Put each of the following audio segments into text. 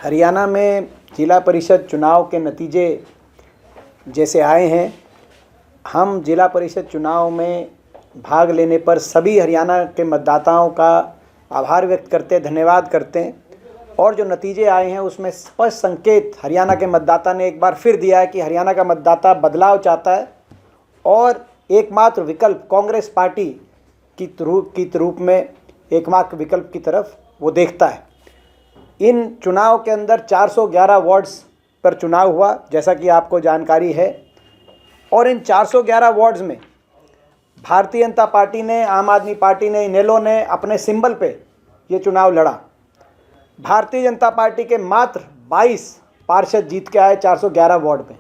हरियाणा में जिला परिषद चुनाव के नतीजे जैसे आए हैं, हम जिला परिषद चुनाव में भाग लेने पर सभी हरियाणा के मतदाताओं का आभार व्यक्त करते हैं, धन्यवाद करते हैं। और जो नतीजे आए हैं उसमें स्पष्ट संकेत हरियाणा के मतदाता ने एक बार फिर दिया है कि हरियाणा का मतदाता बदलाव चाहता है और एकमात्र विकल्प कांग्रेस पार्टी की रूप में एकमात्र विकल्प की तरफ वो देखता है। इन चुनाव के अंदर 411 वार्ड्स पर चुनाव हुआ, जैसा कि आपको जानकारी है। और इन 411 वार्ड्स में भारतीय जनता पार्टी ने, आम आदमी पार्टी ने, इनेलो ने अपने सिंबल पे ये चुनाव लड़ा। भारतीय जनता पार्टी के मात्र 22 पार्षद जीत के आए 411 वार्ड में।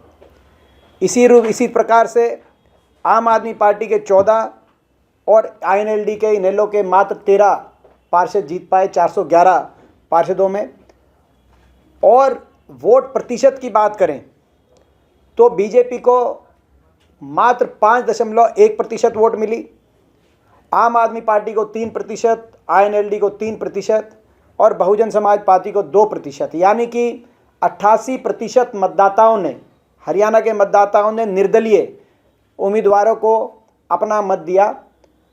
इसी प्रकार से आम आदमी पार्टी के 14 और आईएनएलडी के, इनेलो के मात्र 13 पार्षद जीत पाए 411 पार्षदों में। और वोट प्रतिशत की बात करें तो बीजेपी को मात्र 5.1% वोट मिली, आम आदमी पार्टी को 3%, आईएनएलडी को 3% और बहुजन समाज पार्टी को 2%। यानी कि 88% मतदाताओं ने, हरियाणा के मतदाताओं ने निर्दलीय उम्मीदवारों को अपना मत दिया।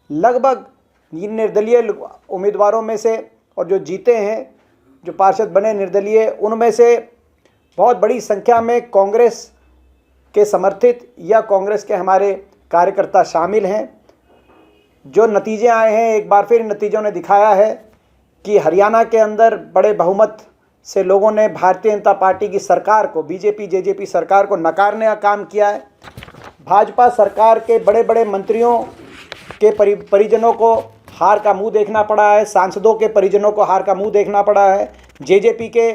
लगभग इन निर्दलीय उम्मीदवारों में से और जो जीते हैं, जो पार्षद बने निर्दलीय, उनमें से बहुत बड़ी संख्या में कांग्रेस के समर्थित या कांग्रेस के हमारे कार्यकर्ता शामिल हैं। जो नतीजे आए हैं, एक बार फिर नतीजों ने दिखाया है कि हरियाणा के अंदर बड़े बहुमत से लोगों ने भारतीय जनता पार्टी की सरकार को, बीजेपी जेजेपी सरकार को नकारने का काम किया है। भाजपा सरकार के बड़े बड़े मंत्रियों के परिजनों को हार का मुंह देखना पड़ा है, सांसदों के परिजनों को हार का मुंह देखना पड़ा है, जेजेपी के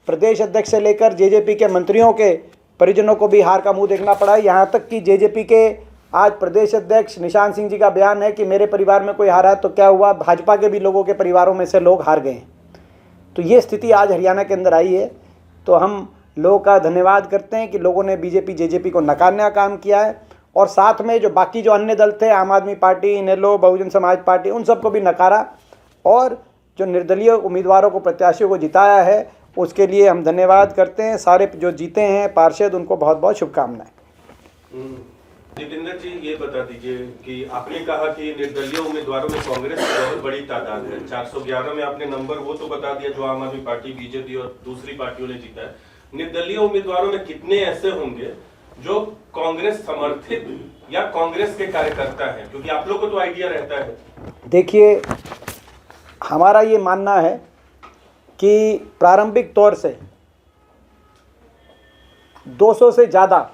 प्रदेश अध्यक्ष से लेकर जेजेपी के मंत्रियों के परिजनों को भी हार का मुंह देखना पड़ा है। यहाँ तक कि जेजेपी के आज प्रदेश अध्यक्ष निशान सिंह जी का बयान है कि मेरे परिवार में कोई हारा है तो क्या हुआ, भाजपा के भी लोगों के परिवारों में से लोग हार गए हैं। तो ये स्थिति आज हरियाणा के अंदर आई है। तो हम लोगों का धन्यवाद करते हैं कि लोगों ने बीजेपी जेजेपी को नकारने का काम किया है और साथ में जो बाकी जो अन्य दल थे, आम आदमी पार्टी, इनेलो, बहुजन समाज पार्टी, उन सबको भी नकारा और जो निर्दलीय उम्मीदवारों को, प्रत्याशियों को जिताया है, उसके लिए हम धन्यवाद करते हैं। सारे जो जीते हैं पार्षद, उनको बहुत बहुत शुभकामनाएं। दीपेंद्र जी, ये बता दीजिए कि आपने कहा कि निर्दलीय उम्मीदवारों में कांग्रेस की बहुत बड़ी तादाद है। 411 में आपने नंबर वो तो बता दिया जो आम आदमी पार्टी, बीजेपी और दूसरी पार्टियों ने जीता है। निर्दलीय उम्मीदवारों में कितने ऐसे होंगे जो कांग्रेस समर्थित या कांग्रेस के कार्यकर्ता हैं, क्योंकि आप लोग को तो आइडिया रहता है। देखिए, हमारा ये मानना है कि प्रारंभिक तौर से 200 से ज़्यादा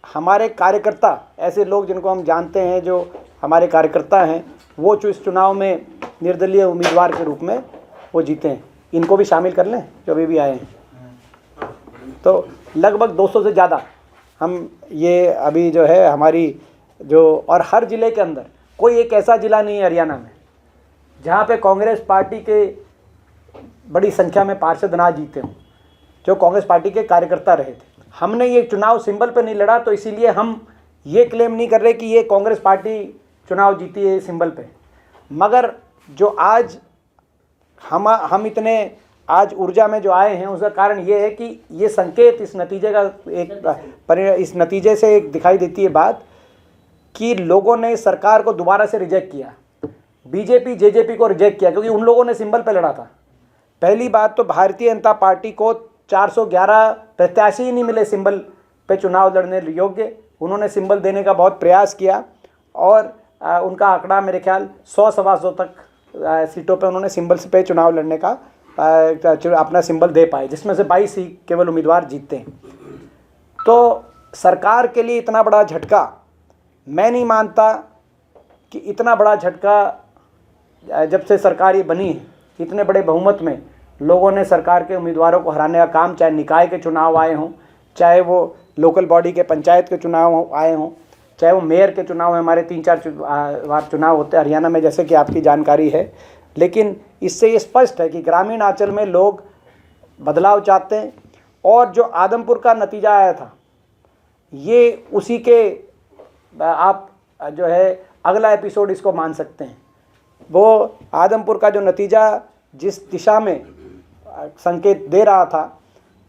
हमारे कार्यकर्ता, ऐसे लोग जिनको हम जानते हैं, जो हमारे कार्यकर्ता हैं, वो जो इस चुनाव में निर्दलीय उम्मीदवार के रूप में वो जीते हैं। इनको भी शामिल कर लें जो अभी भी आए हैं, तो लगभग 200 से ज़्यादा हम ये अभी जो है हमारी जो, और हर ज़िले के अंदर कोई एक ऐसा ज़िला नहीं है हरियाणा में जहाँ पे कांग्रेस पार्टी के बड़ी संख्या में पार्षद ना जीते हों, जो कांग्रेस पार्टी के कार्यकर्ता रहे थे। हमने ये चुनाव सिंबल पे नहीं लड़ा, तो इसीलिए हम ये क्लेम नहीं कर रहे कि ये कांग्रेस पार्टी चुनाव जीती है सिंबल पे। मगर जो आज हम इतने आज ऊर्जा में जो आए हैं, उसका कारण ये है कि ये संकेत, इस नतीजे का इस नतीजे से एक दिखाई देती है बात कि लोगों ने सरकार को दोबारा से रिजेक्ट किया, बीजेपी जेजेपी को रिजेक्ट किया, क्योंकि उन लोगों ने सिंबल पे लड़ा था। पहली बात तो भारतीय जनता पार्टी को 411 प्रत्याशी ही नहीं मिले सिंबल पे चुनाव लड़ने योग्य। उन्होंने सिंबल देने का बहुत प्रयास किया और उनका आंकड़ा मेरे ख्याल 100-125 तक सीटों पे उन्होंने सिंबल पे चुनाव लड़ने का अपना सिंबल दे पाए, जिसमें से 22 ही केवल उम्मीदवार जीतते हैं। तो सरकार के लिए इतना बड़ा झटका, मैं नहीं मानता कि इतना बड़ा झटका जब से सरकार ये बनी है, इतने बड़े बहुमत में लोगों ने सरकार के उम्मीदवारों को हराने का काम, चाहे निकाय के चुनाव आए हों, चाहे वो लोकल बॉडी के पंचायत के चुनाव आए हों, चाहे वो मेयर के चुनाव, हमारे 3-4 बार चुनाव होते हैं हरियाणा में, जैसे कि आपकी जानकारी है। लेकिन इससे ये स्पष्ट है कि ग्रामीण अंचल में लोग बदलाव चाहते हैं। और जो आदमपुर का नतीजा आया था, ये उसी के आप जो है अगला एपिसोड इसको मान सकते हैं। वो आदमपुर का जो नतीजा जिस दिशा में संकेत दे रहा था।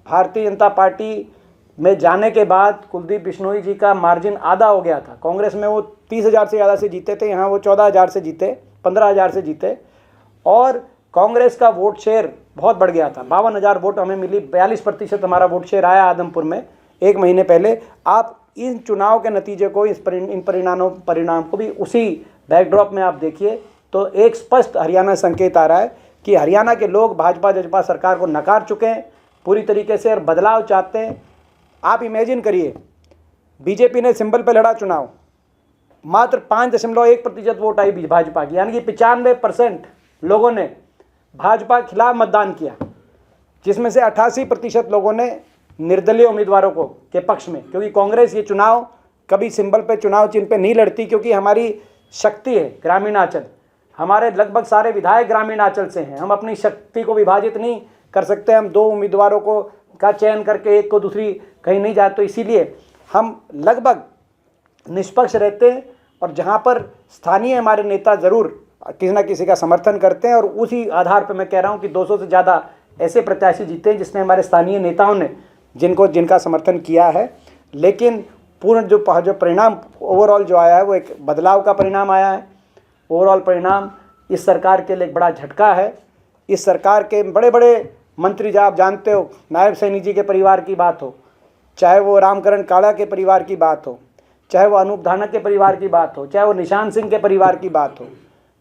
भारतीय जनता पार्टी में जाने के बाद कुलदीप बिश्नोई जी का मार्जिन आधा हो गया था। कांग्रेस में वो 30,000 से ज़्यादा से जीते थे, यहाँ वो 14,000 से जीते, 15,000 से जीते और कांग्रेस का वोट शेयर बहुत बढ़ गया था। 52,000 वोट हमें मिली, 42% हमारा वोट शेयर आया आदमपुर में एक महीने पहले। आप इन चुनाव के नतीजे को, इन परिणाम को भी उसी बैकड्रॉप में आप देखिए तो एक स्पष्ट हरियाणा संकेत आ रहा है कि हरियाणा के लोग भाजपा जजपा सरकार को नकार चुके हैं पूरी तरीके से और बदलाव चाहते हैं। आप इमेजिन करिए, बीजेपी ने सिंबल पे लड़ा चुनाव, मात्र 5.1% वोट आई भाजपा की, यानी कि 95% लोगों ने भाजपा के खिलाफ मतदान किया, जिसमें से 88% लोगों ने निर्दलीय उम्मीदवारों को के पक्ष में, क्योंकि कांग्रेस ये चुनाव कभी सिंबल पे चुनाव चिन्ह पे नहीं लड़ती, क्योंकि हमारी शक्ति है ग्रामीणांचल, हमारे लगभग सारे विधायक ग्रामीणांचल से हैं, हम अपनी शक्ति को विभाजित नहीं कर सकते, हम 2 उम्मीदवारों को का चयन करके एक को दूसरी कहीं नहीं जाए, तो इसीलिए हम लगभग निष्पक्ष रहते हैं और जहाँ पर स्थानीय हमारे नेता ज़रूर किसी न किसी का समर्थन करते हैं और उसी आधार पर मैं कह रहा हूँ कि 200 से ज़्यादा ऐसे प्रत्याशी जीते हैं जिसने हमारे स्थानीय नेताओं ने जिनका समर्थन किया है। लेकिन पूर्ण जो परिणाम ओवरऑल जो आया है वो एक बदलाव का परिणाम आया है। ओवरऑल परिणाम इस सरकार के लिए एक बड़ा झटका है। इस सरकार के बड़े बड़े मंत्री, जो आप जानते हो, नायब सैनी जी के परिवार की बात हो, चाहे वो रामकरण काड़ा के परिवार की बात हो, चाहे वो अनूप धानक के परिवार की बात हो, चाहे वो निशान सिंह के परिवार की बात हो,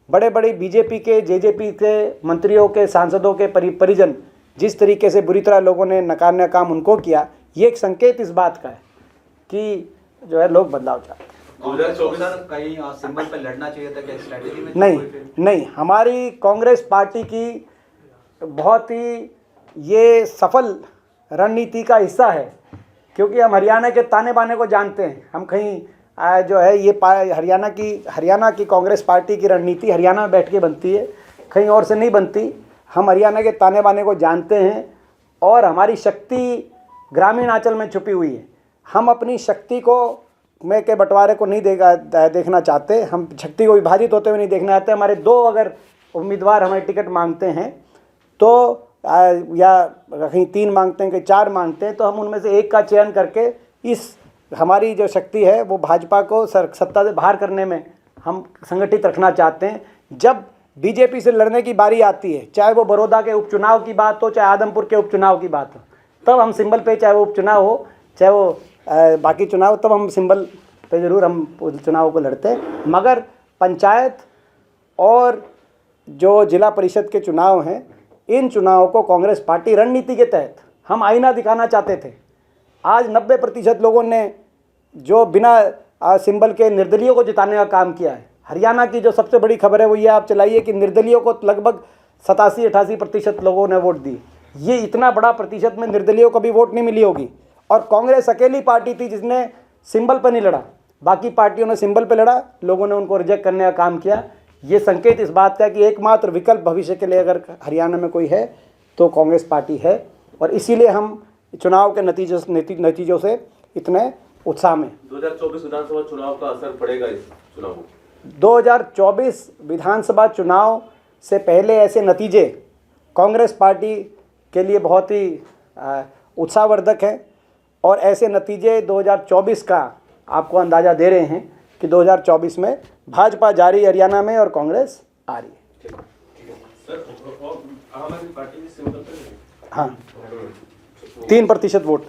बड़े बड़े बीजेपी के जेजेपी के मंत्रियों के सांसदों के परिजन जिस तरीके से बुरी तरह लोगों ने नकारने का काम उनको किया, ये एक संकेत इस बात का है कि जो है लोग बदलाव चाहते हैं। 2024 कहीं सिंबल पे लड़ना चाहिए था क्या स्ट्रैटेजी में? नहीं, हमारी कांग्रेस पार्टी की बहुत ही ये सफल रणनीति का हिस्सा है, क्योंकि हम हरियाणा के ताने बाने को जानते हैं। हम कहीं जो है ये हरियाणा की कांग्रेस पार्टी की रणनीति हरियाणा में बैठ के बनती है, कहीं और से नहीं बनती। हम हरियाणा के ताने बाने को जानते हैं और हमारी शक्ति ग्रामीणांचल में छुपी हुई है। हम अपनी शक्ति को में के बंटवारे को नहीं देखना चाहते, हम शक्ति को विभाजित होते हुए नहीं देखना चाहते। हमारे 2 अगर उम्मीदवार हमारे टिकट मांगते हैं तो या कहीं 3 मांगते हैं, कहीं 4 मांगते हैं, तो हम उनमें से एक का चयन करके इस हमारी जो शक्ति है वो भाजपा को सत्ता से बाहर करने में हम संगठित रखना चाहते हैं। जब बीजेपी से लड़ने की बारी आती है, चाहे वो बड़ौदा के उपचुनाव की बात हो, चाहे आदमपुर के उपचुनाव की बात हो, तब हम सिंबल पे, चाहे वो उपचुनाव हो, चाहे वो बाकी चुनाव, तब हम सिंबल पे ज़रूर हम चुनाव को लड़ते हैं। मगर पंचायत और जो जिला परिषद के चुनाव हैं, इन चुनावों को कांग्रेस पार्टी रणनीति के तहत हम आईना दिखाना चाहते थे। आज 90% लोगों ने जो बिना सिंबल के निर्दलियों को जिताने का काम किया है। हरियाणा की जो सबसे बड़ी खबर है वो ये आप चलाइए कि निर्दलियों को लगभग 87-88% लोगों ने वोट दी। ये इतना बड़ा प्रतिशत में निर्दलियों को भी वोट नहीं मिली होगी। और कांग्रेस अकेली पार्टी थी जिसने सिंबल पर नहीं लड़ा, बाकी पार्टियों ने सिंबल पर लड़ा, लोगों ने उनको रिजेक्ट करने का काम किया। ये संकेत इस बात का कि एकमात्र विकल्प भविष्य के लिए अगर हरियाणा में कोई है तो कांग्रेस पार्टी है, और इसीलिए हम चुनाव के नतीजों से इतने उत्साह में। 2024 विधानसभा चुनाव का असर पड़ेगा इस चुनाव को? 2024 विधानसभा चुनाव से पहले ऐसे नतीजे कांग्रेस पार्टी के लिए बहुत ही उत्साहवर्धक हैं, और ऐसे नतीजे 2024 का आपको अंदाज़ा दे रहे हैं कि 2024 में भाजपा जारी हरियाणा में और कांग्रेस आ रही है। सर, आम आदमी पार्टी सिंबल पे, हाँ, 3% वोट।